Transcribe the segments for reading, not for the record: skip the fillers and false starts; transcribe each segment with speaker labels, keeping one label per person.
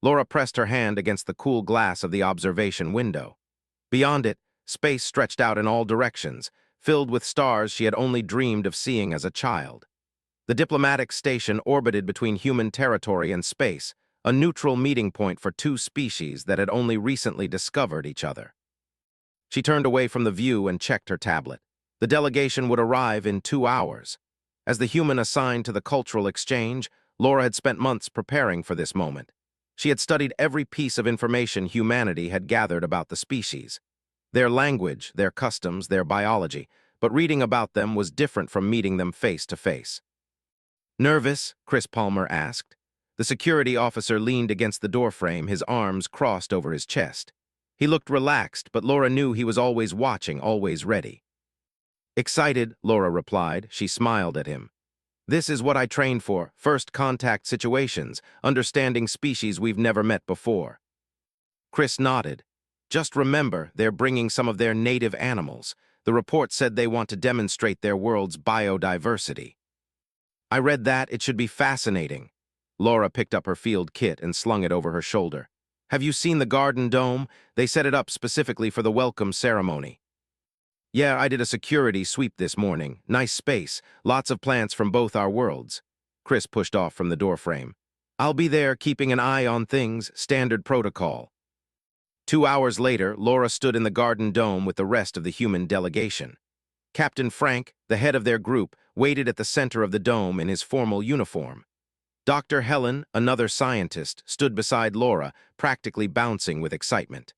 Speaker 1: Laura pressed her hand against the cool glass of the observation window. Beyond it, space stretched out in all directions, filled with stars she had only dreamed of seeing as a child. The diplomatic station orbited between human territory and space, a neutral meeting point for two species that had only recently discovered each other. She turned away from the view and checked her tablet. The delegation would arrive in 2 hours. As the human assigned to the cultural exchange, Laura had spent months preparing for this moment. She had studied every piece of information humanity had gathered about the species. Their language, their customs, their biology, but reading about them was different from meeting them face to face. "Nervous?" Chris Palmer asked. The security officer leaned against the doorframe, his arms crossed over his chest. He looked relaxed, but Laura knew he was always watching, always ready. "Excited," Laura replied. She smiled at him. "This is what I trained for, first contact situations, understanding species we've never met before." Chris nodded. "Just remember, they're bringing some of their native animals. The report said they want to demonstrate their world's biodiversity." "I read that. It should be fascinating." Laura picked up her field kit and slung it over her shoulder. "Have you seen the garden dome? They set it up specifically for the welcome ceremony." "Yeah, I did a security sweep this morning. Nice space, lots of plants from both our worlds." Chris pushed off from the doorframe. "I'll be there keeping an eye on things, standard protocol." 2 hours later, Laura stood in the garden dome with the rest of the human delegation. Captain Frank, the head of their group, waited at the center of the dome in his formal uniform. Dr. Helen, another scientist, stood beside Laura, practically bouncing with excitement.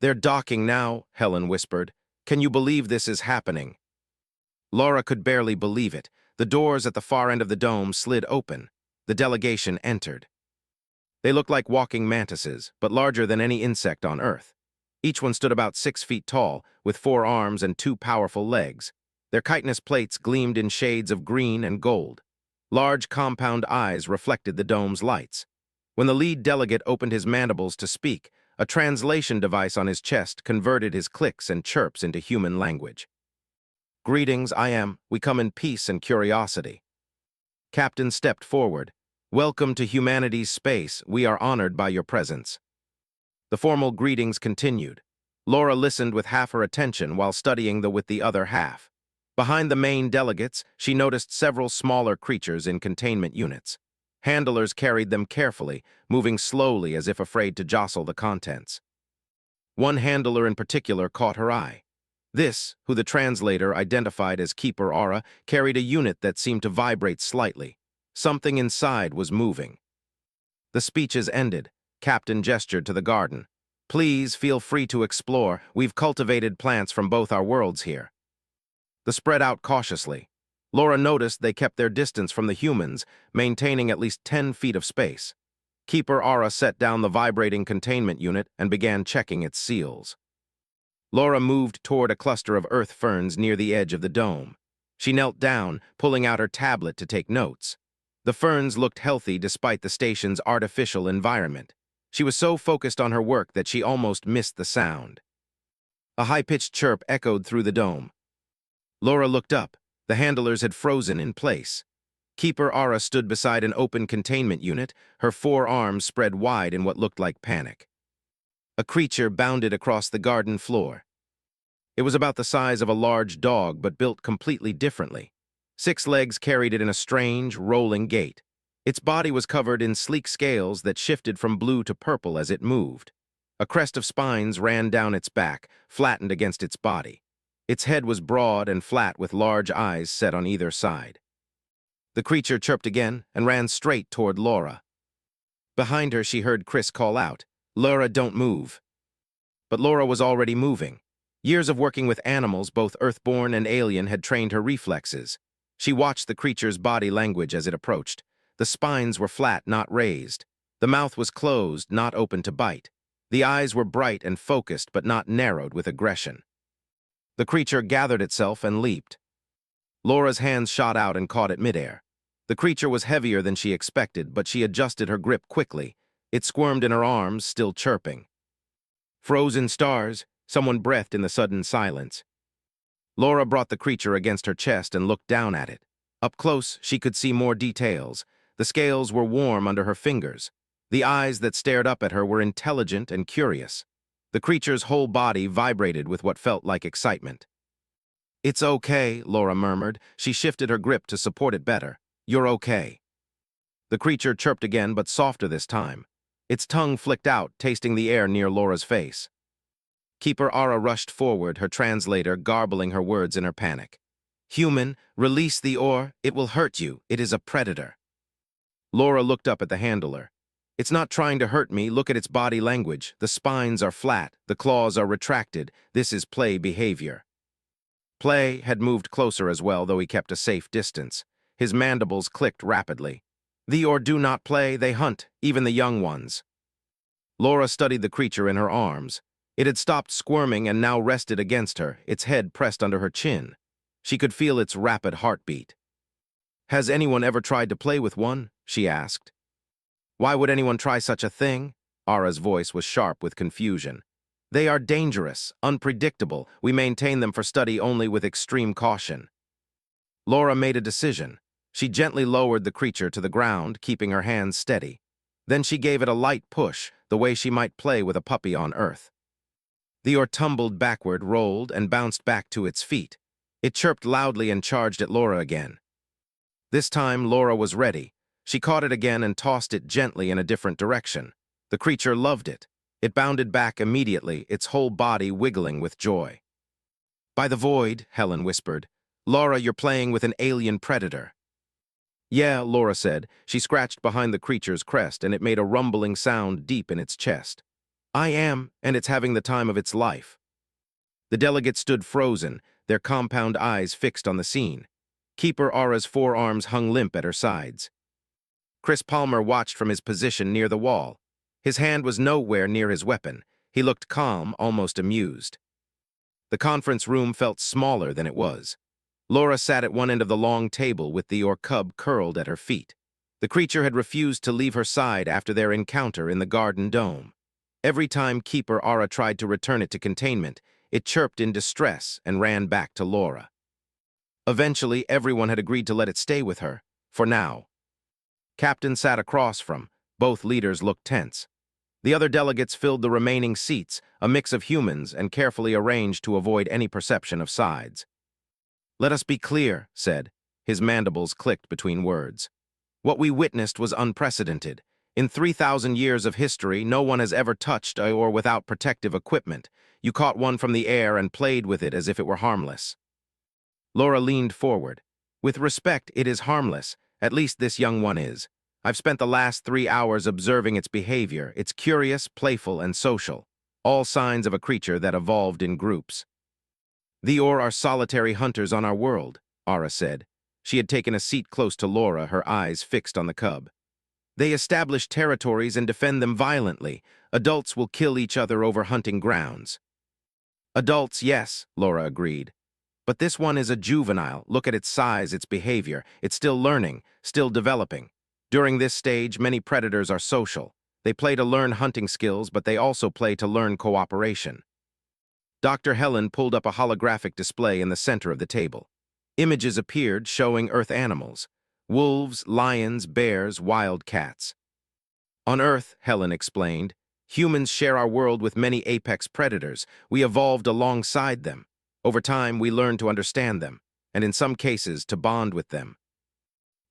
Speaker 1: "They're docking now," Helen whispered. "Can you believe this is happening?" Laura could barely believe it. The doors at the far end of the dome slid open. The delegation entered. They looked like walking mantises, but larger than any insect on Earth. Each one stood about 6 feet tall, with 4 arms and 2 powerful legs. Their chitinous plates gleamed in shades of green and gold. Large compound eyes reflected the dome's lights. When the lead delegate opened his mandibles to speak, a translation device on his chest converted his clicks and chirps into human language. "Greetings, we come in peace and curiosity." Captain stepped forward. "Welcome to humanity's space. We are honored by your presence." The formal greetings continued. Laura listened with half her attention while studying with the other half. Behind the main delegates, she noticed several smaller creatures in containment units. Handlers carried them carefully, moving slowly as if afraid to jostle the contents. One handler in particular caught her eye. This, who the translator identified as Keeper Aura, carried a unit that seemed to vibrate slightly. Something inside was moving. The speeches ended. Captain gestured to the garden. "Please feel free to explore. We've cultivated plants from both our worlds here." They spread out cautiously. Laura noticed they kept their distance from the humans, maintaining at least 10 feet of space. Keeper Aura set down the vibrating containment unit and began checking its seals. Laura moved toward a cluster of earth ferns near the edge of the dome. She knelt down, pulling out her tablet to take notes. The ferns looked healthy despite the station's artificial environment. She was so focused on her work that she almost missed the sound. A high-pitched chirp echoed through the dome. Laura looked up. The handlers had frozen in place. Keeper Aura stood beside an open containment unit, her 4 arms spread wide in what looked like panic. A creature bounded across the garden floor. It was about the size of a large dog, but built completely differently. 6 legs carried it in a strange, rolling gait. Its body was covered in sleek scales that shifted from blue to purple as it moved. A crest of spines ran down its back, flattened against its body. Its head was broad and flat with large eyes set on either side. The creature chirped again and ran straight toward Laura. Behind her, she heard Chris call out, "Laura, don't move." But Laura was already moving. Years of working with animals, both earthborn and alien, had trained her reflexes. She watched the creature's body language as it approached. The spines were flat, not raised. The mouth was closed, not open to bite. The eyes were bright and focused, but not narrowed with aggression. The creature gathered itself and leaped. Laura's hands shot out and caught it midair. The creature was heavier than she expected, but she adjusted her grip quickly. It squirmed in her arms, still chirping. "Frozen stars," someone breathed in the sudden silence. Laura brought the creature against her chest and looked down at it. Up close, she could see more details. The scales were warm under her fingers. The eyes that stared up at her were intelligent and curious. The creature's whole body vibrated with what felt like excitement. "It's okay," Laura murmured. She shifted her grip to support it better. "You're okay." The creature chirped again, but softer this time. Its tongue flicked out, tasting the air near Laura's face. Keeper Ara rushed forward, her translator garbling her words in her panic. "Human, release the ore. It will hurt you. It is a predator." Laura looked up at the handler. "It's not trying to hurt me. Look at its body language. The spines are flat. The claws are retracted. This is play behavior." Play had moved closer as well, though he kept a safe distance. His mandibles clicked rapidly. "The or do not play. They hunt, even the young ones." Laura studied the creature in her arms. It had stopped squirming and now rested against her, its head pressed under her chin. She could feel its rapid heartbeat. "Has anyone ever tried to play with one?" she asked. "Why would anyone try such a thing?" Ara's voice was sharp with confusion. "They are dangerous, unpredictable. We maintain them for study only with extreme caution." Laura made a decision. She gently lowered the creature to the ground, keeping her hands steady. Then she gave it a light push, the way she might play with a puppy on Earth. The oar tumbled backward, rolled, and bounced back to its feet. It chirped loudly and charged at Laura again. This time, Laura was ready. She caught it again and tossed it gently in a different direction. The creature loved it. It bounded back immediately, its whole body wiggling with joy. "By the void," Helen whispered. "Laura, you're playing with an alien predator." "Yeah," Laura said. She scratched behind the creature's crest, and it made a rumbling sound deep in its chest. "I am, and it's having the time of its life." The delegates stood frozen, their compound eyes fixed on the scene. Keeper Ara's forearms hung limp at her sides. Chris Palmer watched from his position near the wall. His hand was nowhere near his weapon. He looked calm, almost amused. The conference room felt smaller than it was. Laura sat at one end of the long table with the Or cub curled at her feet. The creature had refused to leave her side after their encounter in the garden dome. Every time Keeper Ara tried to return it to containment, it chirped in distress and ran back to Laura. Eventually, everyone had agreed to let it stay with her, for now. Captain sat across from. Both leaders looked tense. The other delegates filled the remaining seats, a mix of humans, and carefully arranged to avoid any perception of sides. "Let us be clear," said. His mandibles clicked between words. "What we witnessed was unprecedented. In 3,000 years of history, no one has ever touched a or without protective equipment. You caught one from the air and played with it as if it were harmless." Laura leaned forward. "With respect, it is harmless. At least this young one is. I've spent the last 3 hours observing its behavior. It's curious, playful, and social. All signs of a creature that evolved in groups." "The Or are solitary hunters on our world," Ara said. She had taken a seat close to Laura, her eyes fixed on the cub. "They establish territories and defend them violently. Adults will kill each other over hunting grounds." "Adults, yes," Laura agreed. "But this one is a juvenile. Look at its size, its behavior. It's still learning, still developing. During this stage, many predators are social. They play to learn hunting skills, but they also play to learn cooperation." Dr. Helen pulled up a holographic display in the center of the table. Images appeared showing Earth animals: wolves, lions, bears, wild cats. "On Earth," Helen explained, "humans share our world with many apex predators. We evolved alongside them. Over time, we learned to understand them, and in some cases, to bond with them."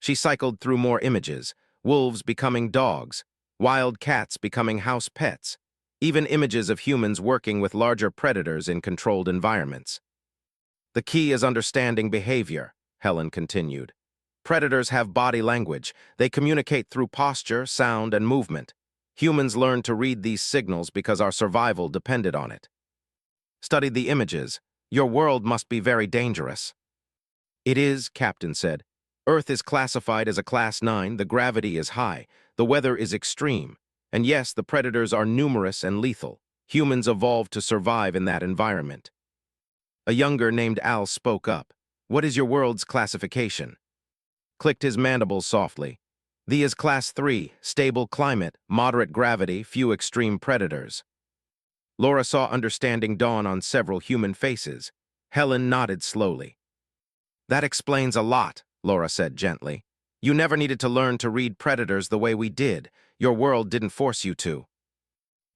Speaker 1: She cycled through more images: wolves becoming dogs, wild cats becoming house pets, even images of humans working with larger predators in controlled environments. "The key is understanding behavior," Helen continued. "Predators have body language. They communicate through posture, sound, and movement. Humans learned to read these signals because our survival depended on it." "Studied the images. Your world must be very dangerous." "It is," Captain said. "Earth is classified as a Class 9, the gravity is high, the weather is extreme, and yes, the predators are numerous and lethal. Humans evolved to survive in that environment." A younger named Al spoke up. "What is your world's classification?" Clicked his mandibles softly. "The is Class 3, stable climate, moderate gravity, few extreme predators." Laura saw understanding dawn on several human faces. Helen nodded slowly. "That explains a lot," Laura said gently. You never needed to learn to read predators the way we did. Your world didn't force you to.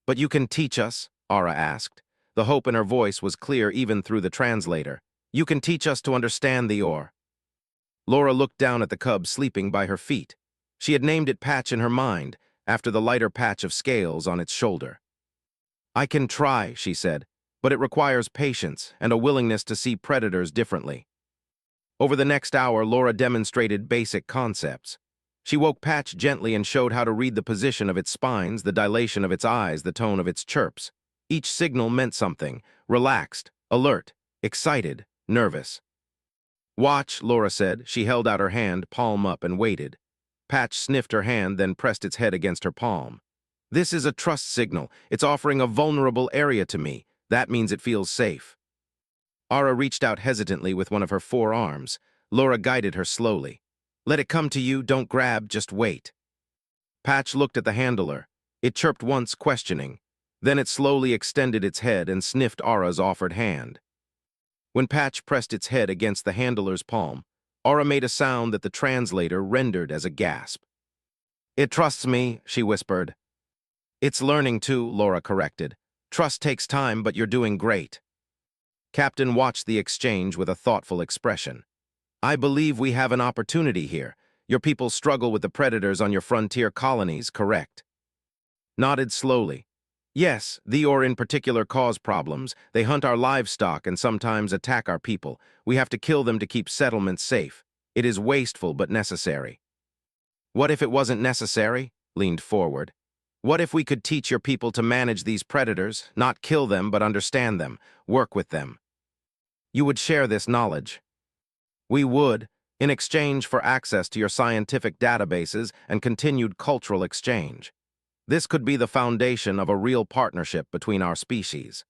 Speaker 1: But you can teach us, Ara asked. The hope in her voice was clear even through the translator. You can teach us to understand the ore. Laura looked down at the cub sleeping by her feet. She had named it Patch in her mind, after the lighter patch of scales on its shoulder. I can try, she said, but it requires patience and a willingness to see predators differently. Over the next hour, Laura demonstrated basic concepts. She woke Patch gently and showed how to read the position of its spines, the dilation of its eyes, the tone of its chirps. Each signal meant something: relaxed, alert, excited, nervous. Watch, Laura said. She held out her hand, palm up, and waited. Patch sniffed her hand, then pressed its head against her palm. This is a trust signal. It's offering a vulnerable area to me. That means it feels safe. Ara reached out hesitantly with one of her forearms. Laura guided her slowly. Let it come to you, don't grab, just wait. Patch looked at the handler. It chirped once, questioning. Then it slowly extended its head and sniffed Ara's offered hand. When Patch pressed its head against the handler's palm, Ara made a sound that the translator rendered as a gasp. It trusts me, she whispered. It's learning too, Laura corrected. Trust takes time, but you're doing great. Captain watched the exchange with a thoughtful expression. I believe we have an opportunity here. Your people struggle with the predators on your frontier colonies, correct? Nodded slowly. Yes, the Ore in particular cause problems. They hunt our livestock and sometimes attack our people. We have to kill them to keep settlements safe. It is wasteful but necessary. What if it wasn't necessary? Leaned forward. What if we could teach your people to manage these predators, not kill them but understand them, work with them? You would share this knowledge. We would, in exchange for access to your scientific databases and continued cultural exchange. This could be the foundation of a real partnership between our species.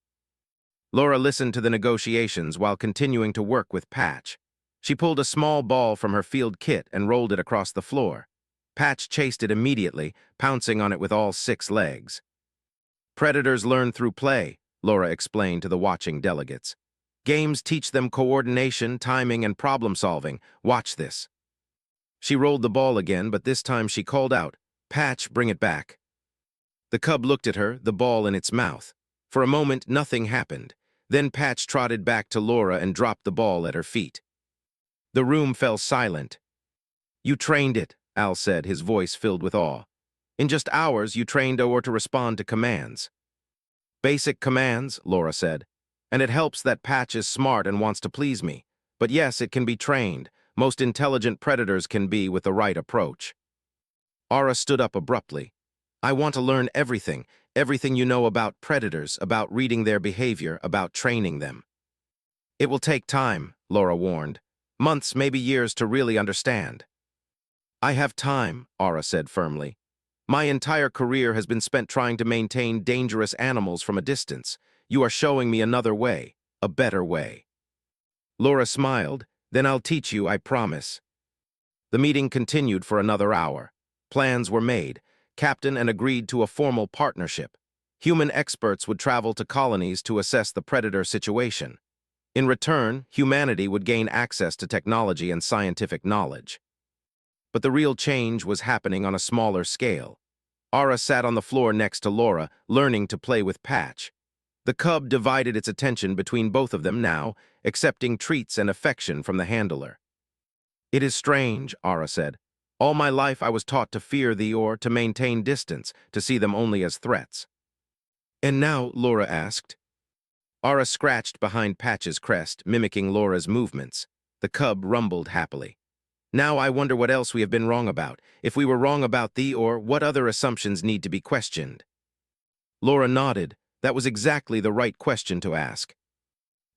Speaker 1: Laura listened to the negotiations while continuing to work with Patch. She pulled a small ball from her field kit and rolled it across the floor. Patch chased it immediately, pouncing on it with all 6 legs. Predators learn through play, Laura explained to the watching delegates. Games teach them coordination, timing, and problem-solving. Watch this. She rolled the ball again, but this time she called out, Patch, bring it back. The cub looked at her, the ball in its mouth. For a moment, nothing happened. Then Patch trotted back to Laura and dropped the ball at her feet. The room fell silent. You trained it, Al said, his voice filled with awe. In just hours, you trained Ore to respond to commands. Basic commands, Laura said. And it helps that Patch is smart and wants to please me. But yes, it can be trained. Most intelligent predators can be with the right approach. Ara stood up abruptly. I want to learn everything you know about predators, about reading their behavior, about training them. It will take time, Laura warned. Months, maybe years to really understand. I have time, Ara said firmly. My entire career has been spent trying to maintain dangerous animals from a distance. You are showing me another way, a better way. Laura smiled. Then I'll teach you, I promise. The meeting continued for another hour. Plans were made. Captain and agreed to a formal partnership. Human experts would travel to colonies to assess the predator situation. In return, humanity would gain access to technology and scientific knowledge. But the real change was happening on a smaller scale. Ara sat on the floor next to Laura, learning to play with Patch. The cub divided its attention between both of them now, accepting treats and affection from the handler. It is strange, Ara said. All my life I was taught to fear the Ore, to maintain distance, to see them only as threats. And now, Laura asked. Ara scratched behind Patch's crest, mimicking Laura's movements. The cub rumbled happily. Now I wonder what else we have been wrong about. If we were wrong about the Ore, what other assumptions need to be questioned? Laura nodded. That was exactly the right question to ask.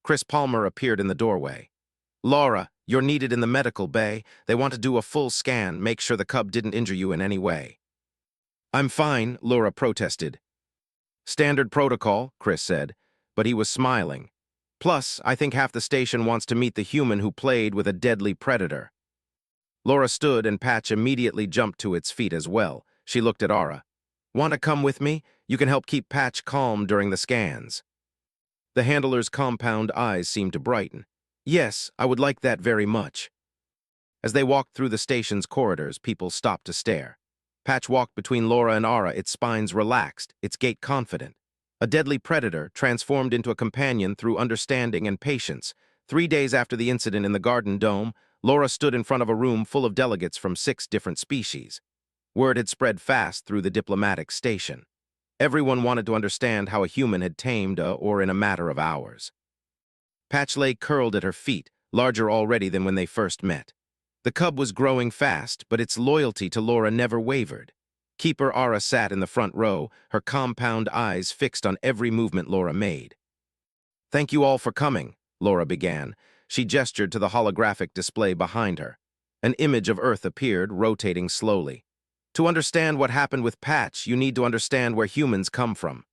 Speaker 1: Chris Palmer appeared in the doorway. Laura, you're needed in the medical bay. They want to do a full scan, make sure the cub didn't injure you in any way. I'm fine, Laura protested. Standard protocol, Chris said, but he was smiling. Plus, I think half the station wants to meet the human who played with a deadly predator. Laura stood and Patch immediately jumped to its feet as well. She looked at Ara. Want to come with me? You can help keep Patch calm during the scans. The handler's compound eyes seemed to brighten. Yes, I would like that very much. As they walked through the station's corridors, people stopped to stare. Patch walked between Laura and Ara, its spines relaxed, its gait confident. A deadly predator transformed into a companion through understanding and patience. 3 days after the incident in the Garden Dome, Laura stood in front of a room full of delegates from 6 different species. Word had spread fast through the diplomatic station. Everyone wanted to understand how a human had tamed or in a matter of hours. Patch lay curled at her feet, larger already than when they first met. The cub was growing fast, but its loyalty to Laura never wavered. Keeper Ara sat in the front row, her compound eyes fixed on every movement Laura made. "Thank you all for coming," Laura began. She gestured to the holographic display behind her. An image of Earth appeared, rotating slowly. "To understand what happened with Patch, you need to understand where humans come from."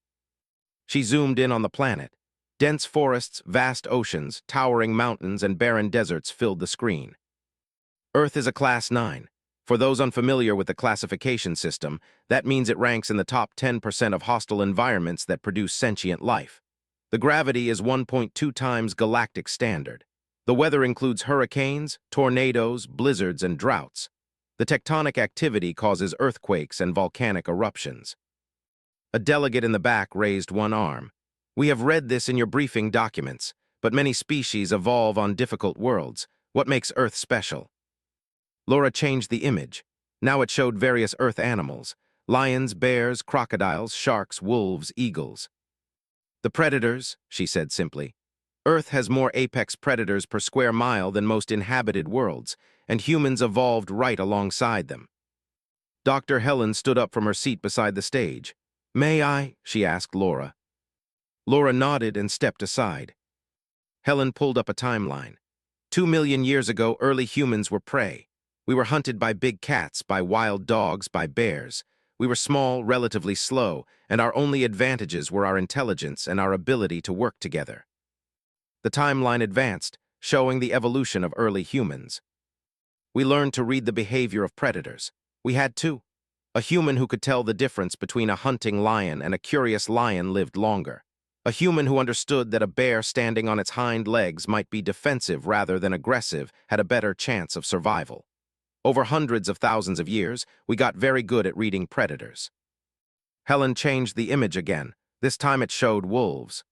Speaker 1: She zoomed in on the planet. Dense forests, vast oceans, towering mountains, and barren deserts filled the screen. Earth is a Class 9. For those unfamiliar with the classification system, that means it ranks in the top 10% of hostile environments that produce sentient life. The gravity is 1.2 times galactic standard. The weather includes hurricanes, tornadoes, blizzards, and droughts. The tectonic activity causes earthquakes and volcanic eruptions. A delegate in the back raised one arm. "We have read this in your briefing documents, but many species evolve on difficult worlds. What makes Earth special?" Laura changed the image. Now it showed various Earth animals: lions, bears, crocodiles, sharks, wolves, eagles. "The predators," she said simply. "Earth has more apex predators per square mile than most inhabited worlds, and humans evolved right alongside them." Dr. Helen stood up from her seat beside the stage. "May I?" she asked Laura. Laura nodded and stepped aside. Helen pulled up a timeline. 2 million years ago, early humans were prey. We were hunted by big cats, by wild dogs, by bears. We were small, relatively slow, and our only advantages were our intelligence and our ability to work together. The timeline advanced, showing the evolution of early humans. We learned to read the behavior of predators. We had to. A human who could tell the difference between a hunting lion and a curious lion lived longer. A human who understood that a bear standing on its hind legs might be defensive rather than aggressive had a better chance of survival. Over hundreds of thousands of years, we got very good at reading predators. Helen changed the image again. This time it showed wolves.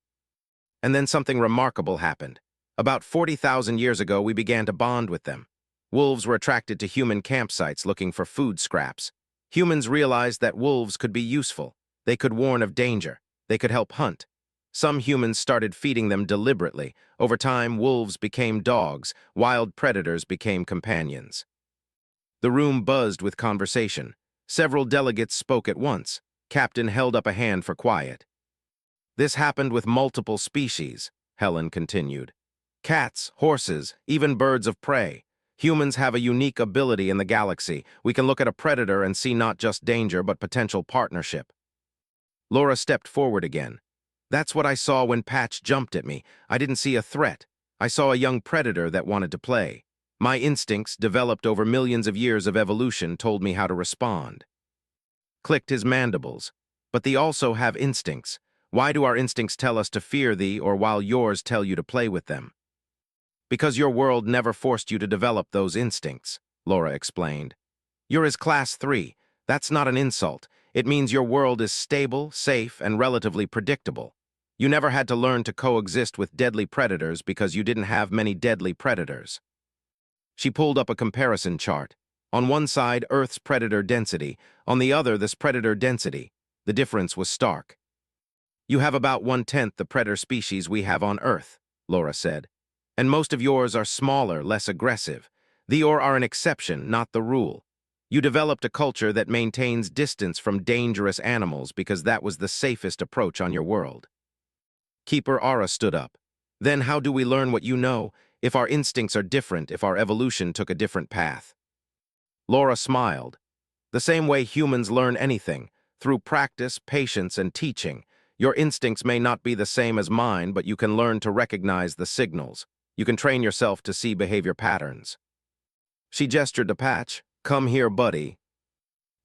Speaker 1: And then something remarkable happened. About 40,000 years ago, we began to bond with them. Wolves were attracted to human campsites looking for food scraps. Humans realized that wolves could be useful. They could warn of danger. They could help hunt. Some humans started feeding them deliberately. Over time, wolves became dogs. Wild predators became companions. The room buzzed with conversation. Several delegates spoke at once. Captain held up a hand for quiet. "This happened with multiple species," Helen continued. "Cats, horses, even birds of prey. Humans have a unique ability in the galaxy. We can look at a predator and see not just danger but potential partnership." Laura stepped forward again. "That's what I saw when Patch jumped at me. I didn't see a threat. I saw a young predator that wanted to play. My instincts, developed over millions of years of evolution, told me how to respond." Clicked his mandibles. "But they also have instincts. Why do our instincts tell us to fear thee, or while yours tell you to play with them?" "Because your world never forced you to develop those instincts," Laura explained. "You're his Class 3. That's not an insult. It means your world is stable, safe, and relatively predictable. You never had to learn to coexist with deadly predators because you didn't have many deadly predators." She pulled up a comparison chart. On one side, Earth's predator density. On the other, this predator density. The difference was stark. "You have about 1/10 the predator species we have on Earth," Laura said. "And most of yours are smaller, less aggressive. These are an exception, not the rule. You developed a culture that maintains distance from dangerous animals because that was the safest approach on your world." Keeper Ara stood up. "Then how do we learn what you know, if our instincts are different, if our evolution took a different path?" Laura smiled. "The same way humans learn anything, through practice, patience, and teaching. Your instincts may not be the same as mine, but you can learn to recognize the signals. You can train yourself to see behavior patterns." She gestured to Patch. "Come here, buddy."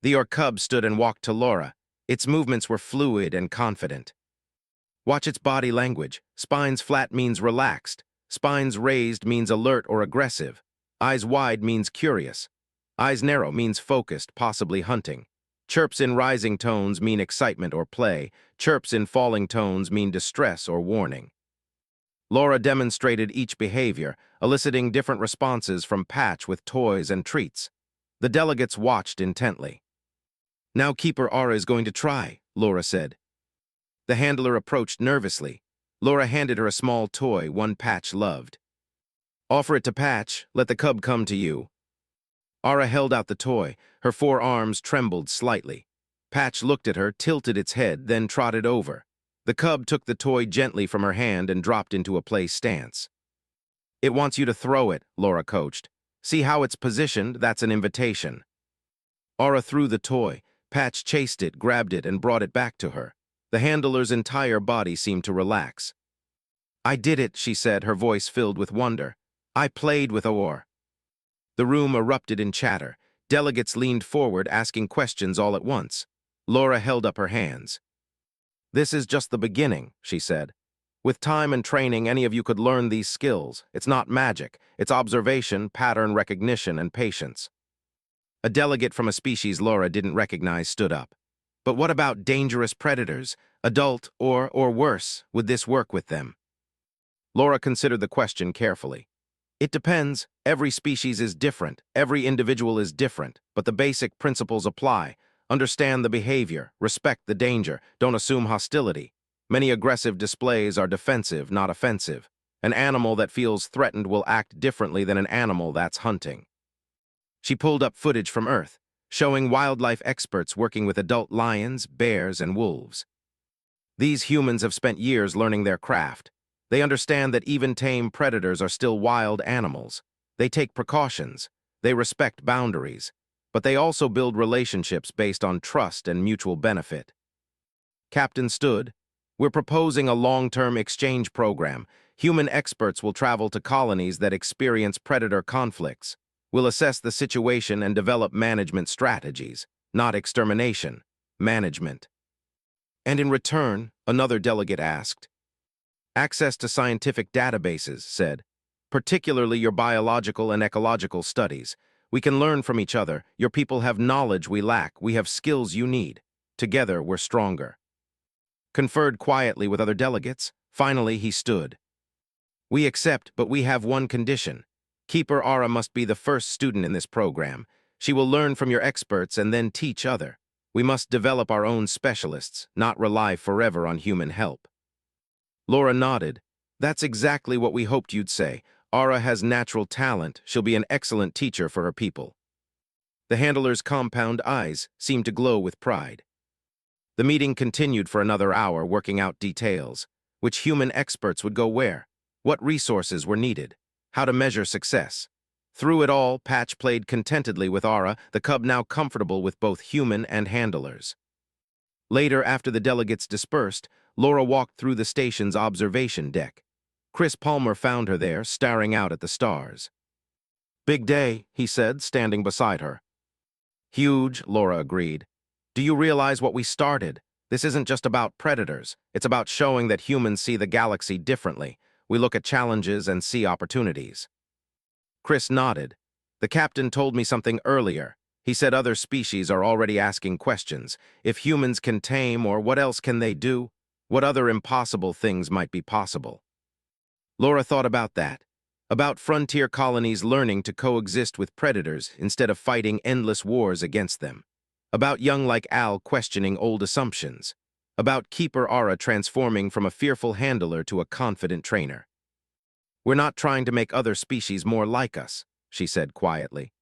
Speaker 1: The orc cub stood and walked to Laura. Its movements were fluid and confident. "Watch its body language. Spines flat means relaxed. Spines raised means alert or aggressive. Eyes wide means curious. Eyes narrow means focused, possibly hunting. Chirps in rising tones mean excitement or play. Chirps in falling tones mean distress or warning. Laura demonstrated each behavior, eliciting different responses from Patch with toys and treats. The delegates watched intently. "Now Keeper Aura is going to try," Laura said. The handler approached nervously. Laura handed her a small toy, one Patch loved. "Offer it to Patch. Let the cub come to you." Aura held out the toy. Her forearms trembled slightly. Patch looked at her, tilted its head, then trotted over. The cub took the toy gently from her hand and dropped into a play stance. "It wants you to throw it," Laura coached. "See how it's positioned? That's an invitation." Aura threw the toy. Patch chased it, grabbed it, and brought it back to her. The handler's entire body seemed to relax. "I did it," she said, her voice filled with wonder. "I played with Aura." The room erupted in chatter. Delegates leaned forward, asking questions all at once. Laura held up her hands. "This is just the beginning," she said. "With time and training, any of you could learn these skills. It's not magic. It's observation, pattern recognition, and patience." A delegate from a species Laura didn't recognize stood up. "But what about dangerous predators? Adult or worse, would this work with them?" Laura considered the question carefully. "It depends. Every species is different. Every individual is different. But the basic principles apply. Understand the behavior. Respect the danger. Don't assume hostility. Many aggressive displays are defensive, not offensive. An animal that feels threatened will act differently than an animal that's hunting." She pulled up footage from Earth, showing wildlife experts working with adult lions, bears, and wolves. These humans have spent years learning their craft. They understand that even tame predators are still wild animals. They take precautions. They respect boundaries. But they also build relationships based on trust and mutual benefit. Captain stood. "We're proposing a long-term exchange program. Human experts will travel to colonies that experience predator conflicts. We'll assess the situation and develop management strategies, not extermination, management." "And in return," another delegate asked. "Access to scientific databases," said, "particularly your biological and ecological studies. We can learn from each other. Your people have knowledge we lack. We have skills you need. Together, we're stronger." Conferred quietly with other delegates. Finally, he stood. "We accept, but we have one condition. Keeper Aura must be the first student in this program. She will learn from your experts and then teach other. We must develop our own specialists, not rely forever on human help." Laura nodded. "That's exactly what we hoped you'd say. Aura has natural talent. She'll be an excellent teacher for her people." The handler's compound eyes seemed to glow with pride. The meeting continued for another hour, working out details. Which human experts would go where? What resources were needed? How to measure success? Through it all, Patch played contentedly with Aura, the cub now comfortable with both human and handlers. Later, after the delegates dispersed, Laura walked through the station's observation deck. Chris Palmer found her there, staring out at the stars. "Big day," he said, standing beside her. "Huge," Laura agreed. "Do you realize what we started? This isn't just about predators. It's about showing that humans see the galaxy differently. We look at challenges and see opportunities." Chris nodded. "The captain told me something earlier. He said other species are already asking questions. If humans can tame, or what else can they do? What other impossible things might be possible?" Laura thought about that. About frontier colonies learning to coexist with predators instead of fighting endless wars against them. About young like Al questioning old assumptions. About Keeper Aura transforming from a fearful handler to a confident trainer. "We're not trying to make other species more like us," she said quietly.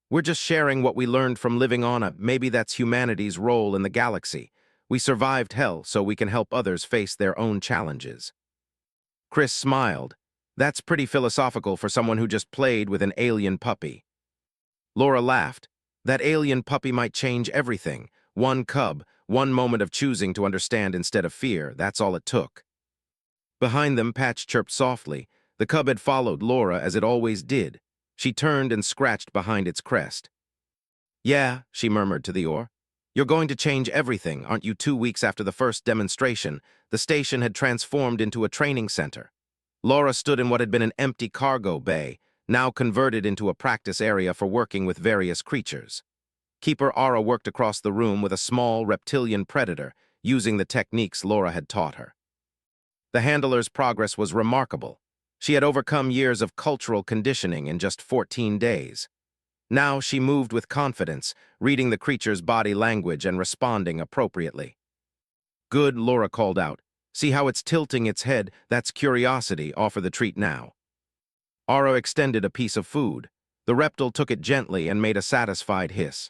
Speaker 1: "We're just sharing what we learned from living on a, maybe that's humanity's role in the galaxy. We survived hell so we can help others face their own challenges." Chris smiled. "That's pretty philosophical for someone who just played with an alien puppy." Laura laughed. "That alien puppy might change everything. One cub, one moment of choosing to understand instead of fear, that's all it took." Behind them, Patch chirped softly. The cub had followed Laura as it always did. She turned and scratched behind its crest. "Yeah," she murmured to the oar. "You're going to change everything, aren't you? 2 weeks after the first demonstration, the station had transformed into a training center. Laura stood in what had been an empty cargo bay. now converted into a practice area for working with various creatures. Keeper Aura worked across the room with a small reptilian predator, using the techniques Laura had taught her. The handler's progress was remarkable. She had overcome years of cultural conditioning in just 14 days. Now she moved with confidence, reading the creature's body language and responding appropriately. "Good," Laura called out. "See how it's tilting its head? That's curiosity. Offer the treat now." Aura extended a piece of food. The reptile took it gently and made a satisfied hiss.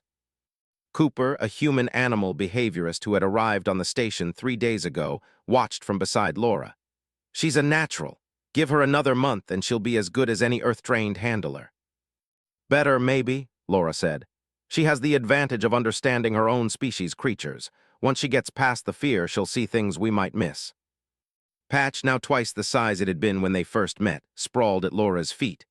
Speaker 1: Cooper, a human animal behaviorist who had arrived on the station 3 days ago, watched from beside Laura. "She's a natural. Give her another month and she'll be as good as any Earth-trained handler." "Better, maybe," Laura said. "She has the advantage of understanding her own species' creatures. Once she gets past the fear, she'll see things we might miss." Patch, now twice the size it had been when they first met, sprawled at Laura's feet.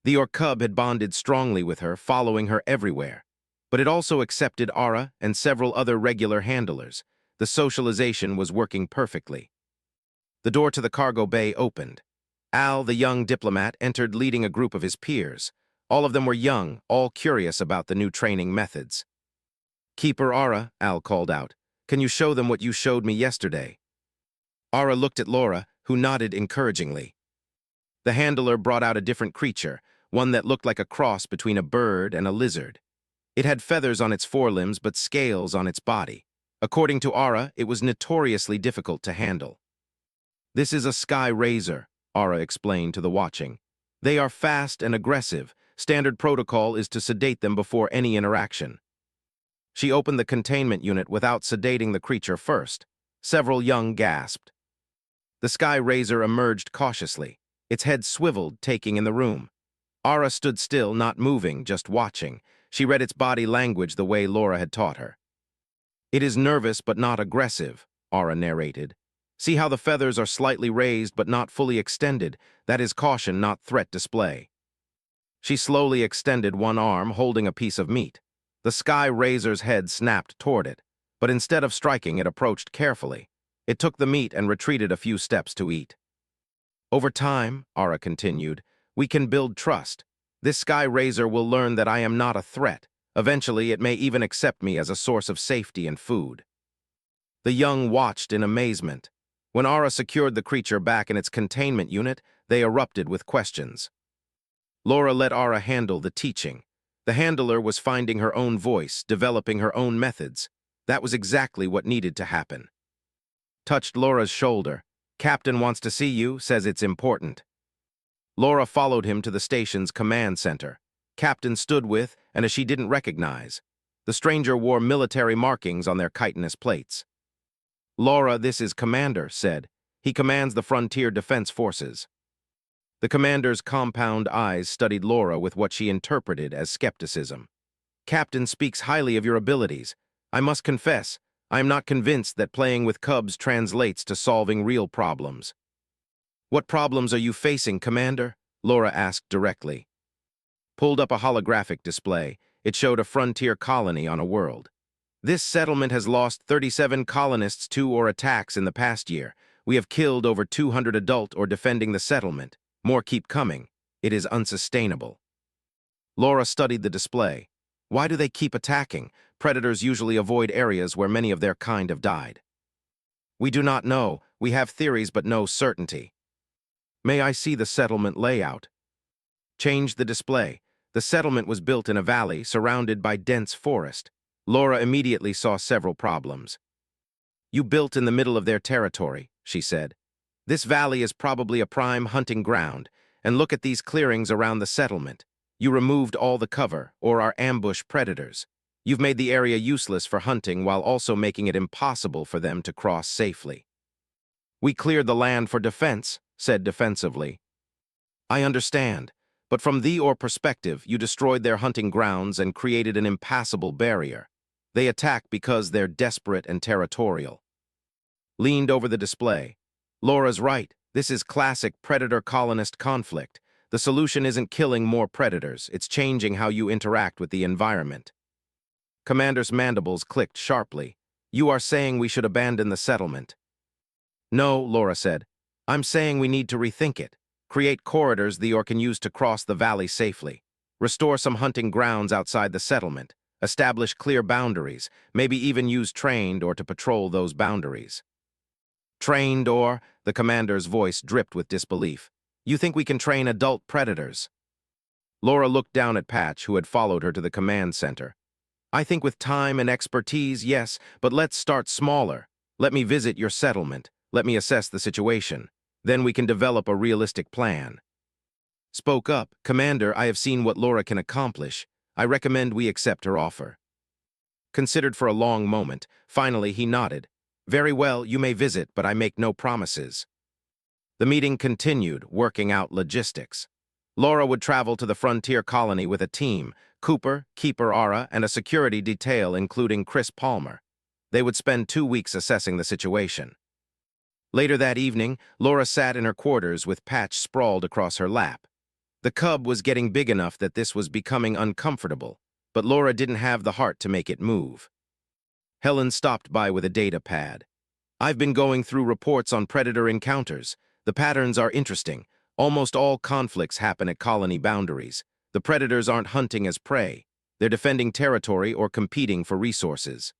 Speaker 1: The Orc cub had bonded strongly with her, following her everywhere. But it also accepted Aura and several other regular handlers. The socialization was working perfectly. The door to the cargo bay opened. Al, the young diplomat, entered leading a group of his peers. All of them were young, all curious about the new training methods. "Keeper Aura," Al called out, "can you show them what you showed me yesterday?" Aura looked at Laura, who nodded encouragingly. The handler brought out a different creature, one that looked like a cross between a bird and a lizard. It had feathers on its forelimbs but scales on its body. According to Aura, it was notoriously difficult to handle. "This is a sky razor," Aura explained to the watching. "They are fast and aggressive. Standard protocol is to sedate them before any interaction." She opened the containment unit without sedating the creature first. Several young gasped. The sky razor emerged cautiously. Its head swiveled, taking in the room. Aura stood still, not moving, just watching. She read its body language the way Laura had taught her. "It is nervous but not aggressive," Aura narrated. "See how the feathers are slightly raised but not fully extended? That is caution, not threat display." She slowly extended one arm, holding a piece of meat. The sky razor's head snapped toward it, but instead of striking, it approached carefully. It took the meat and retreated a few steps to eat. "Over time," Aura continued, "we can build trust. This sky razor will learn that I am not a threat. Eventually, it may even accept me as a source of safety and food." The young watched in amazement. When Aura secured the creature back in its containment unit, they erupted with questions. Laura let Aura handle the teaching. The handler was finding her own voice, developing her own methods. That was exactly what needed to happen. Touched Laura's shoulder. "Captain wants to see you, says it's important." Laura followed him to the station's command center. Captain stood with, and as she didn't recognize. The stranger wore military markings on their chitinous plates. "Laura, this is Commander," said. "He commands the Frontier Defense Forces." The commander's compound eyes studied Laura with what she interpreted as skepticism. "Captain speaks highly of your abilities. I must confess, I am not convinced that playing with cubs translates to solving real problems." "What problems are you facing, Commander?" Laura asked directly. Pulled up a holographic display. It showed a frontier colony on a world. "This settlement has lost 37 colonists to or attacks in the past year. We have killed over 200 adult or defending the settlement. More keep coming. It is unsustainable." Laura studied the display. "Why do they keep attacking? Predators usually avoid areas where many of their kind have died." "We do not know. We have theories but no certainty." "May I see the settlement layout?" Changed the display. The settlement was built in a valley surrounded by dense forest. Laura immediately saw several problems. "You built in the middle of their territory," she said. "This valley is probably a prime hunting ground, and look at these clearings around the settlement. You removed all the cover, or are ambush predators. You've made the area useless for hunting while also making it impossible for them to cross safely." "We cleared the land for defense," said defensively. "I understand, but from the Or perspective, you destroyed their hunting grounds and created an impassable barrier. They attack because they're desperate and territorial." Leaned over the display. "Laura's right. This is classic predator-colonist conflict. The solution isn't killing more predators, it's changing how you interact with the environment." Commander's mandibles clicked sharply. "You are saying we should abandon the settlement?" "No," Laura said. "I'm saying we need to rethink it. Create corridors the Orc can use to cross the valley safely. Restore some hunting grounds outside the settlement. Establish clear boundaries, maybe even use trained or to patrol those boundaries. Trained or? The commander's voice dripped with disbelief. You think we can train adult predators? Laura looked down at Patch, who had followed her to the command center. I think with time and expertise, yes, but let's start smaller. Let me visit your settlement. Let me assess the situation. Then we can develop a realistic plan. Spoke up, Commander, I have seen what Laura can accomplish. I recommend we accept her offer. Considered for a long moment, finally he nodded. Very well, you may visit, but I make no promises. The meeting continued, working out logistics. Laura would travel to the frontier colony with a team, Cooper, Keeper Ara, and a security detail including Chris Palmer. They would spend 2 weeks assessing the situation. Later that evening, Laura sat in her quarters with Patch sprawled across her lap. The cub was getting big enough that this was becoming uncomfortable, but Laura didn't have the heart to make it move. Helen stopped by with a data pad. I've been going through reports on predator encounters. The patterns are interesting. Almost all conflicts happen at colony boundaries. The predators aren't hunting as prey. They're defending territory or competing for resources.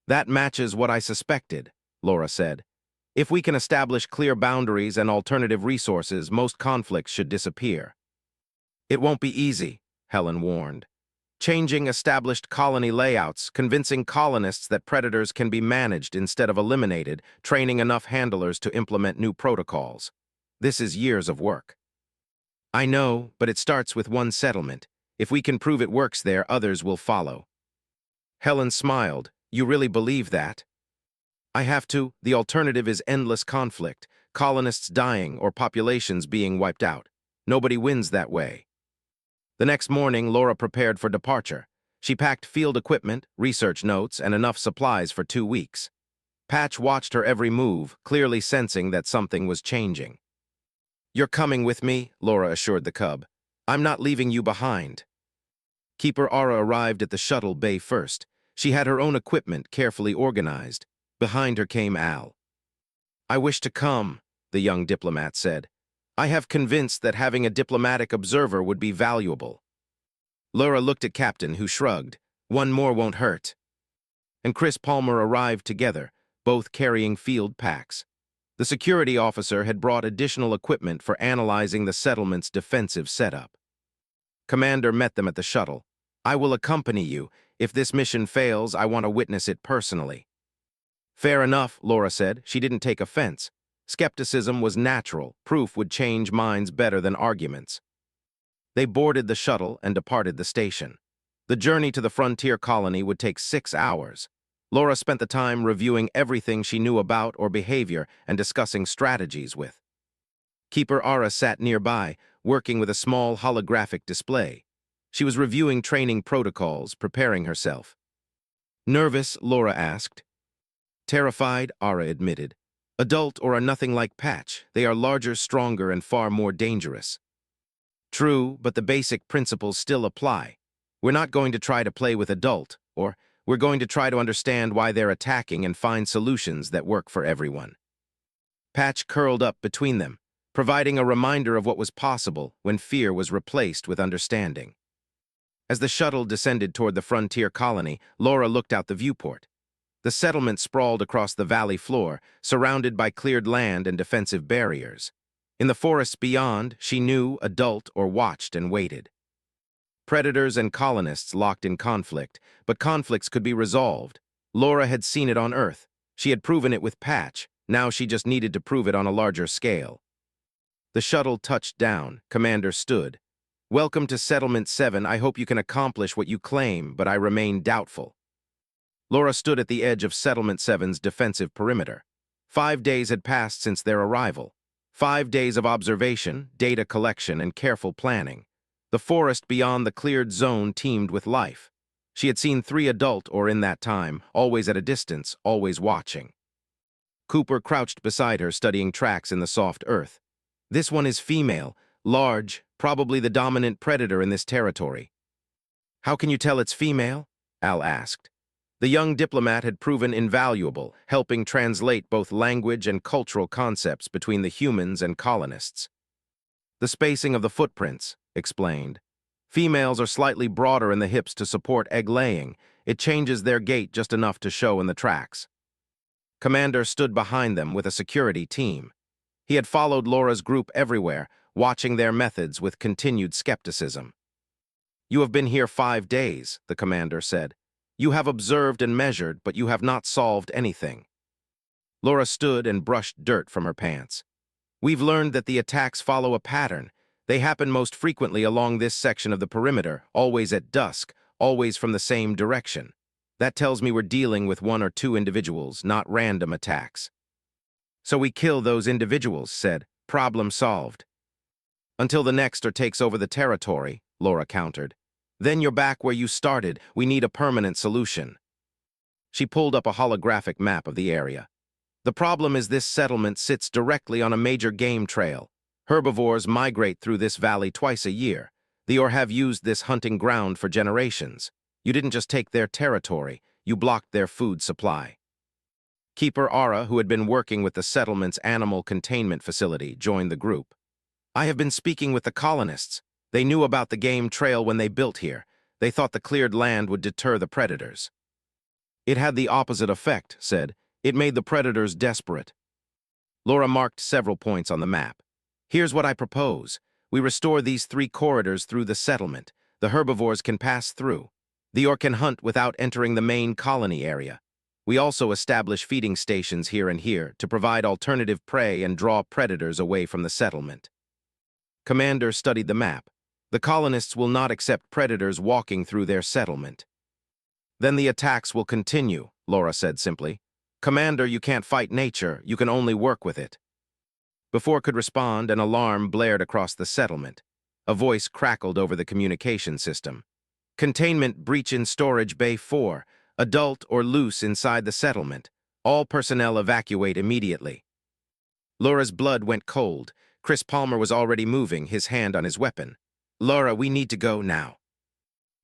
Speaker 1: That matches what I suspected, Laura said. If we can establish clear boundaries and alternative resources, most conflicts should disappear. It won't be easy, Helen warned. Changing established colony layouts, convincing colonists that predators can be managed instead of eliminated, training enough handlers to implement new protocols. This is years of work. I know, but it starts with one settlement. If we can prove it works there, others will follow. Helen smiled. You really believe that? I have to. The alternative is endless conflict, colonists dying or populations being wiped out. Nobody wins that way. The next morning, Laura prepared for departure. She packed field equipment, research notes, and enough supplies for 2 weeks. Patch watched her every move, clearly sensing that something was changing. You're coming with me, Laura assured the cub. I'm not leaving you behind. Keeper Ara arrived at the shuttle bay first. She had her own equipment carefully organized. Behind her came Al. I wish to come, the young diplomat said. I have convinced that having a diplomatic observer would be valuable. Laura looked at Captain, who shrugged. One more won't hurt. And Chris Palmer arrived together, both carrying field packs. The security officer had brought additional equipment for analyzing the settlement's defensive setup. Commander met them at the shuttle. I will accompany you. If this mission fails, I want to witness it personally. Fair enough, Laura said. She didn't take offense. Skepticism was natural. Proof would change minds better than arguments. They boarded the shuttle and departed the station. The journey to the frontier colony would take 6 hours. Laura spent the time reviewing everything she knew about or behavior and discussing strategies with. Keeper Ara sat nearby, working with a small holographic display. She was reviewing training protocols, preparing herself. Nervous, Laura asked. Terrified, Ara admitted. Adult or are nothing like Patch. They are larger, stronger, and far more dangerous. True, but the basic principles still apply. We're not going to try to play with adult, or we're going to try to understand why they're attacking and find solutions that work for everyone. Patch curled up between them, providing a reminder of what was possible when fear was replaced with understanding. As the shuttle descended toward the frontier colony, Laura looked out the viewport. The settlement sprawled across the valley floor, surrounded by cleared land and defensive barriers. In the forests beyond, she knew, adult, or watched and waited. Predators and colonists locked in conflict, but conflicts could be resolved. Laura had seen it on Earth. She had proven it with Patch. Now she just needed to prove it on a larger scale. The shuttle touched down. Commander stood. Welcome to Settlement 7. I hope you can accomplish what you claim, but I remain doubtful. Laura stood at the edge of Settlement 7's defensive perimeter. 5 days had passed since their arrival. 5 days of observation, data collection, and careful planning. The forest beyond the cleared zone teemed with life. She had seen 3 adult or in that time, always at a distance, always watching. Cooper crouched beside her, studying tracks in the soft earth. This one is female, large, probably the dominant predator in this territory. How can you tell it's female? Al asked. The young diplomat had proven invaluable, helping translate both language and cultural concepts between the humans and colonists. The spacing of the footprints, explained. Females are slightly broader in the hips to support egg laying. It changes their gait just enough to show in the tracks. Commander stood behind them with a security team. He had followed Laura's group everywhere, watching their methods with continued skepticism. "You have been here 5 days," the commander said. "You have observed and measured, but you have not solved anything." Laura stood and brushed dirt from her pants. "We've learned that the attacks follow a pattern. They happen most frequently along this section of the perimeter, always at dusk, always from the same direction. That tells me we're dealing with 1 or 2 individuals, not random attacks." "So we kill those individuals," said. "Problem solved." "Until the next takes over the territory," Laura countered. "Then you're back where you started. We need a permanent solution." She pulled up a holographic map of the area. "The problem is this settlement sits directly on a major game trail. Herbivores migrate through this valley twice a year. The Or have used this hunting ground for generations. You didn't just take their territory, you blocked their food supply." Keeper Ara, who had been working with the settlement's animal containment facility, joined the group. "I have been speaking with the colonists. They knew about the game trail when they built here. They thought the cleared land would deter the predators." "It had the opposite effect," said. "It made the predators desperate." Laura marked several points on the map. "Here's what I propose. We restore these 3 corridors through the settlement. The herbivores can pass through. The Or can hunt without entering the main colony area. We also establish feeding stations here and here to provide alternative prey and draw predators away from the settlement." Commander studied the map. "The colonists will not accept predators walking through their settlement." "Then the attacks will continue," Laura said simply. "Commander, you can't fight nature, you can only work with it." Before could respond, an alarm blared across the settlement. A voice crackled over the communication system. "Containment breach in Storage Bay 4. Adult or loose inside the settlement. All personnel evacuate immediately." Laura's blood went cold. Chris Palmer was already moving, his hand on his weapon. "Laura, we need to go now."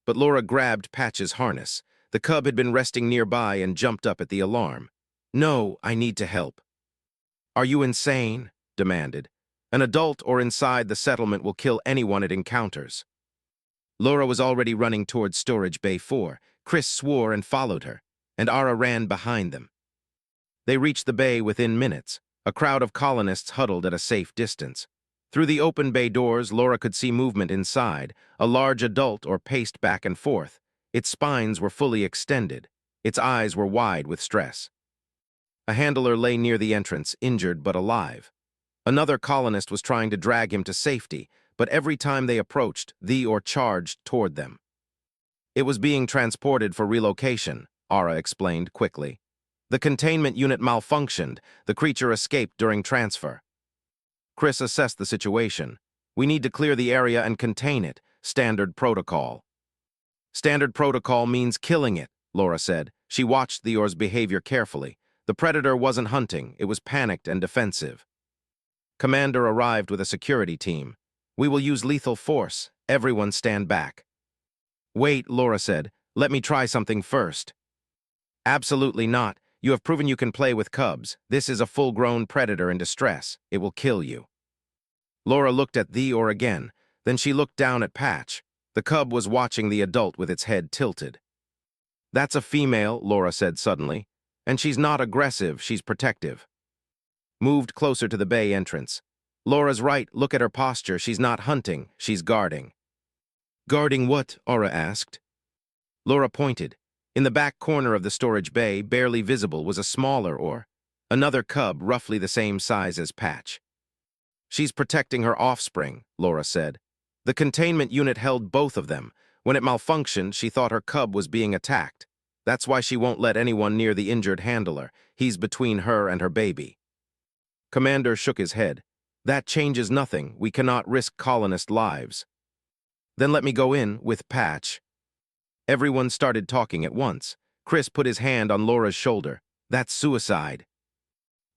Speaker 1: But Laura grabbed Patch's harness. The cub had been resting nearby and jumped up at the alarm. "No, I need to help." "Are you insane?" demanded. "An adult or inside the settlement will kill anyone it encounters." Laura was already running towards Storage Bay 4. Chris swore and followed her, and Ara ran behind them. They reached the bay within minutes. A crowd of colonists huddled at a safe distance. Through the open bay doors, Laura could see movement inside. A large adult Or paced back and forth. Its spines were fully extended. Its eyes were wide with stress. A handler lay near the entrance, injured but alive. Another colonist was trying to drag him to safety, but every time they approached, the Or charged toward them. "It was being transported for relocation," Ara explained quickly. "The containment unit malfunctioned. The creature escaped during transfer." Chris assessed the situation. "We need to clear the area and contain it. Standard protocol." "Standard protocol means killing it," Laura said. She watched the Or's behavior carefully. The predator wasn't hunting, it was panicked and defensive. Commander arrived with a security team. "We will use lethal force. Everyone stand back." "Wait," Laura said. "Let me try something first." "Absolutely not. You have proven you can play with cubs. This is a full-grown predator in distress. It will kill you." Laura looked at the Or again. Then she looked down at Patch. The cub was watching the adult with its head tilted. "That's a female," Laura said suddenly. "And she's not aggressive, she's protective." Moved closer to the bay entrance. "Laura's right, look at her posture. She's not hunting, she's guarding." "Guarding what?" Aura asked. Laura pointed. In the back corner of the storage bay, barely visible, was a smaller Or. Another cub, roughly the same size as Patch. "She's protecting her offspring," Laura said. "The containment unit held both of them. When it malfunctioned, she thought her cub was being attacked. That's why she won't let anyone near the injured handler. He's between her and her baby." Commander shook his head. "That changes nothing. We cannot risk colonist lives." "Then let me go in with Patch." Everyone started talking at once. Chris put his hand on Laura's shoulder. "That's suicide."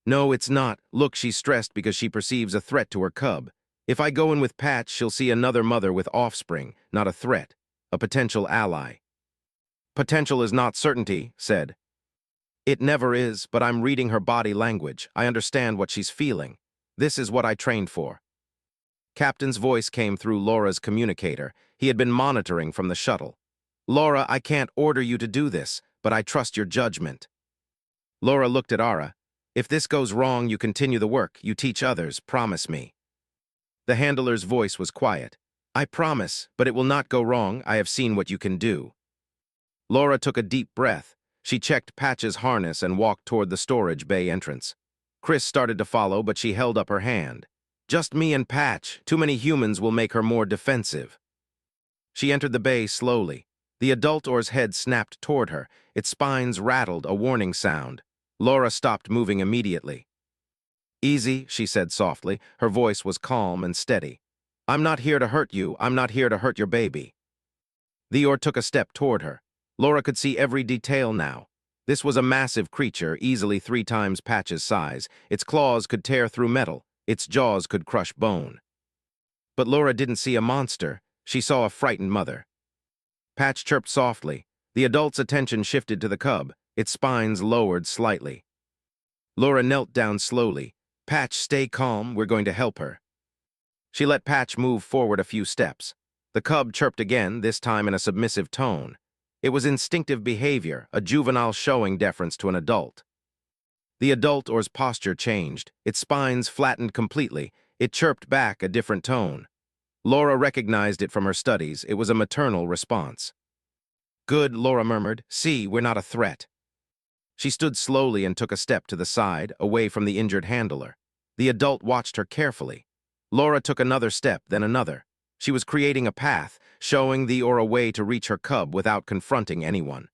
Speaker 1: "No, it's not. Look, she's stressed because she perceives a threat to her cub. If I go in with Patch, she'll see another mother with offspring, not a threat, a potential ally." "Potential is not certainty," said. "It never is, but I'm reading her body language. I understand what she's feeling. This is what I trained for." Captain's voice came through Laura's communicator. He had been monitoring from the shuttle. "Laura, I can't order you to do this, but I trust your judgment." Laura looked at Ara. "If this goes wrong, you continue the work. You teach others. Promise me." The handler's voice was quiet. "I promise, but it will not go wrong. I have seen what you can do." Laura took a deep breath. She checked Patch's harness and walked toward the storage bay entrance. Chris started to follow, but she held up her hand. "Just me and Patch. Too many humans will make her more defensive." She entered the bay slowly. The adult oar's head snapped toward her. Its spines rattled, a warning sound. Laura stopped moving immediately. "Easy," she said softly. Her voice was calm and steady. "I'm not here to hurt you. I'm not here to hurt your baby." The oar took a step toward her. Laura could see every detail now. This was a massive creature, easily 3 times Patch's size. Its claws could tear through metal. Its jaws could crush bone. But Laura didn't see a monster. She saw a frightened mother. Patch chirped softly. The adult's attention shifted to the cub. Its spines lowered slightly. Laura knelt down slowly. "Patch, stay calm. We're going to help her." She let Patch move forward a few steps. The cub chirped again, this time in a submissive tone. It was instinctive behavior, a juvenile showing deference to an adult. The adult oar's posture changed. Its spines flattened completely. It chirped back a different tone. Laura recognized it from her studies. It was a maternal response. "Good," Laura murmured. "See, we're not a threat." She stood slowly and took a step to the side, away from the injured handler. The adult watched her carefully. Laura took another step, then another. She was creating a path, showing the oar a way to reach her cub without confronting anyone.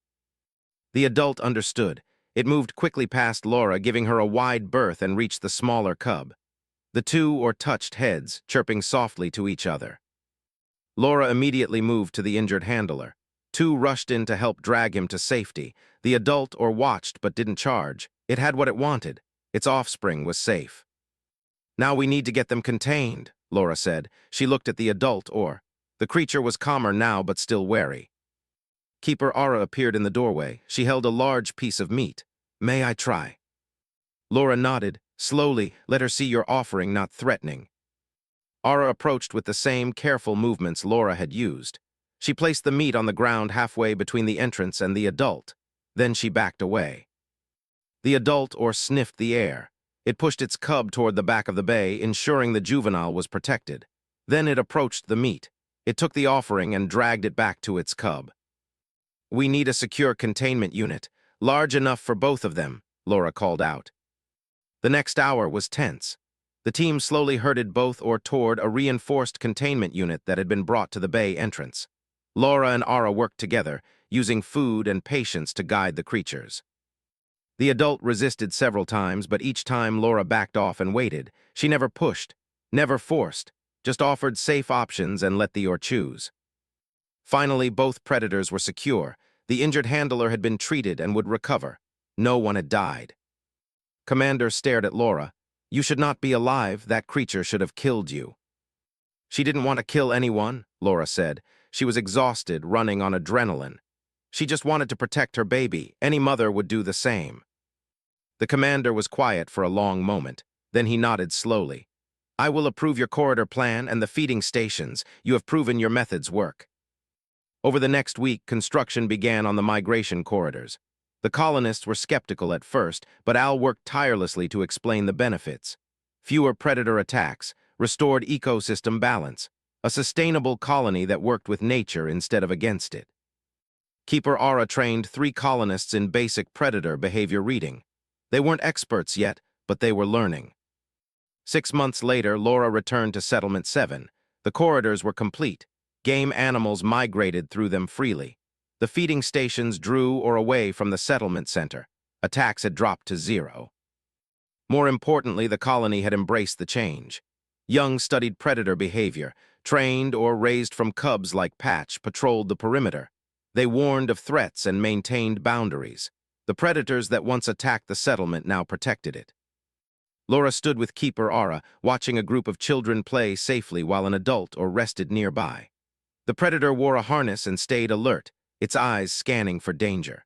Speaker 1: The adult understood. It moved quickly past Laura, giving her a wide berth, and reached the smaller cub. The two oar touched heads, chirping softly to each other. Laura immediately moved to the injured handler. 2 rushed in to help drag him to safety. The adult oar watched but didn't charge. It had what it wanted. Its offspring was safe. "Now we need to get them contained," Laura said. She looked at the adult oar. The creature was calmer now but still wary. Keeper Ara appeared in the doorway. She held a large piece of meat. "May I try?" Laura nodded. "Slowly, let her see your offering, not threatening." Ara approached with the same careful movements Laura had used. She placed the meat on the ground halfway between the entrance and the adult. Then she backed away. The adult oar sniffed the air. It pushed its cub toward the back of the bay, ensuring the juvenile was protected. Then it approached the meat. It took the offering and dragged it back to its cub. "We need a secure containment unit, large enough for both of them," Laura called out. The next hour was tense. The team slowly herded both or toward a reinforced containment unit that had been brought to the bay entrance. Laura and Ara worked together, using food and patience to guide the creatures. The adult resisted several times, but each time Laura backed off and waited. She never pushed, never forced, just offered safe options and let the oar choose. Finally, both predators were secure. The injured handler had been treated and would recover. No one had died. Commander stared at Laura. "You should not be alive. That creature should have killed you." "She didn't want to kill anyone," Laura said. She was exhausted, running on adrenaline. She just wanted to protect her baby. Any mother would do the same. The commander was quiet for a long moment. Then he nodded slowly. "I will approve your corridor plan and the feeding stations. You have proven your methods work." Over the next week, construction began on the migration corridors. The colonists were skeptical at first, but Al worked tirelessly to explain the benefits. Fewer predator attacks, restored ecosystem balance, a sustainable colony that worked with nature instead of against it. Keeper Ara trained 3 colonists in basic predator behavior reading. They weren't experts yet, but they were learning. 6 months later, Laura returned to Settlement 7. The corridors were complete. Game animals migrated through them freely. The feeding stations drew or away from the settlement center. Attacks had dropped to 0. More importantly, the colony had embraced the change. Young studied predator behavior, trained or raised from cubs like Patch, patrolled the perimeter. They warned of threats and maintained boundaries. The predators that once attacked the settlement now protected it. Laura stood with Keeper Ara, watching a group of children play safely while an adult or rested nearby. The predator wore a harness and stayed alert, its eyes scanning for danger.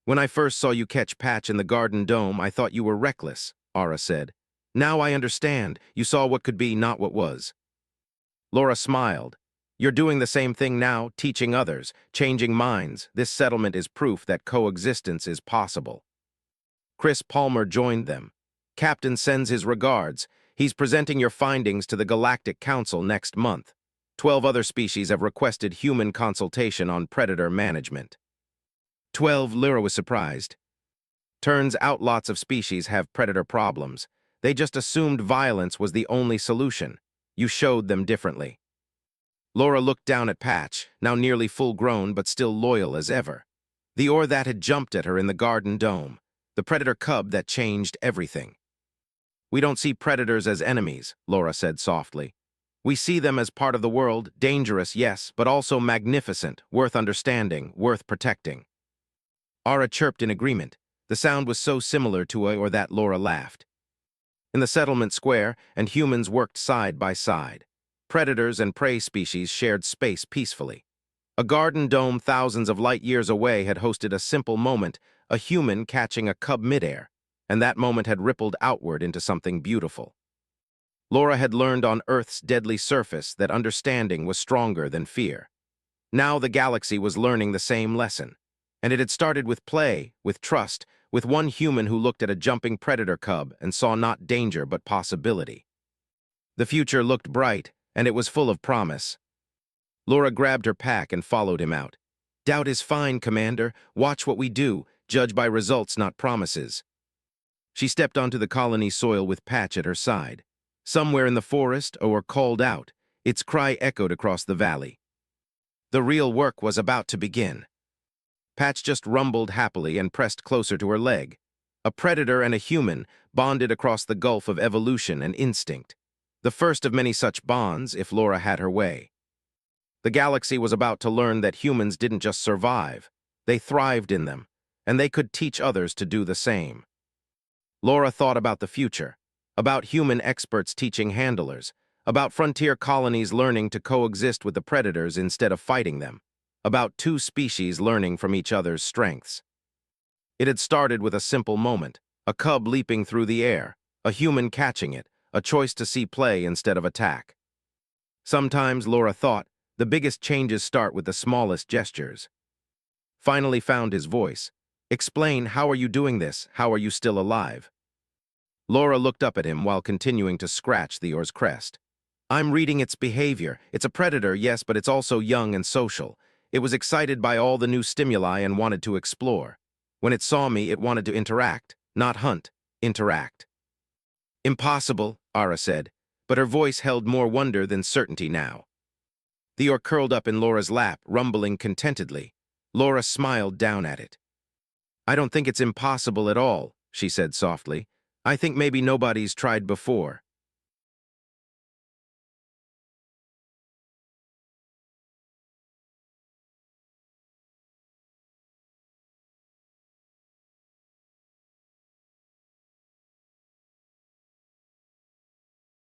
Speaker 1: "When I first saw you catch Patch in the garden dome, I thought you were reckless," Ara said. "Now I understand. You saw what could be, not what was." Laura smiled. You're doing the same thing now, teaching others, changing minds. This settlement is proof that coexistence is possible. Chris Palmer joined them. Captain sends his regards. He's presenting your findings to the Galactic Council next month. 12 other species have requested human consultation on predator management. 12, Lyra was surprised. Turns out lots of species have predator problems. They just assumed violence was the only solution. You showed them differently. Laura looked down at Patch, now nearly full-grown but still loyal as ever. The Or that had jumped at her in the garden dome. The predator cub that changed everything. We don't see predators as enemies, Laura said softly. We see them as part of the world, dangerous, yes, but also magnificent, worth understanding, worth protecting. Ara chirped in agreement. The sound was so similar to a Or that Laura laughed. In the settlement square, and humans worked side by side. Predators and prey species shared space peacefully. A garden dome thousands of light years away had hosted a simple moment, a human catching a cub midair, and that moment had rippled outward into something beautiful. Laura had learned on Earth's deadly surface that understanding was stronger than fear. Now the galaxy was learning the same lesson, and it had started with play, with trust, with one human who looked at a jumping predator cub and saw not danger but possibility. The future looked bright, and it was full of promise. Laura grabbed her pack and followed him out. Doubt is fine, Commander. Watch what we do. Judge by results, not promises. She stepped onto the colony soil with Patch at her side. Somewhere in the forest, Or called out. Its cry echoed across the valley. The real work was about to begin. Patch just rumbled happily and pressed closer to her leg. A predator and a human bonded across the gulf of evolution and instinct. The first of many such bonds, if Laura had her way. The galaxy was about to learn that humans didn't just survive. They thrived in them, and they could teach others to do the same. Laura thought about the future, about human experts teaching handlers, about frontier colonies learning to coexist with the predators instead of fighting them, about two species learning from each other's strengths. It had started with a simple moment, a cub leaping through the air, a human catching it, a choice to see play instead of attack. Sometimes, Laura thought, the biggest changes start with the smallest gestures. Finally found his voice. Explain, how are you doing this? How are you still alive? Laura looked up at him while continuing to scratch the Or's crest. I'm reading its behavior. It's a predator, yes, but it's also young and social. It was excited by all the new stimuli and wanted to explore. When it saw me, it wanted to interact, not hunt, interact. Impossible, Ara said, but her voice held more wonder than certainty now. The Or curled up in Laura's lap, rumbling contentedly. Laura smiled down at it. I don't think it's impossible at all, she said softly. I think maybe nobody's tried before.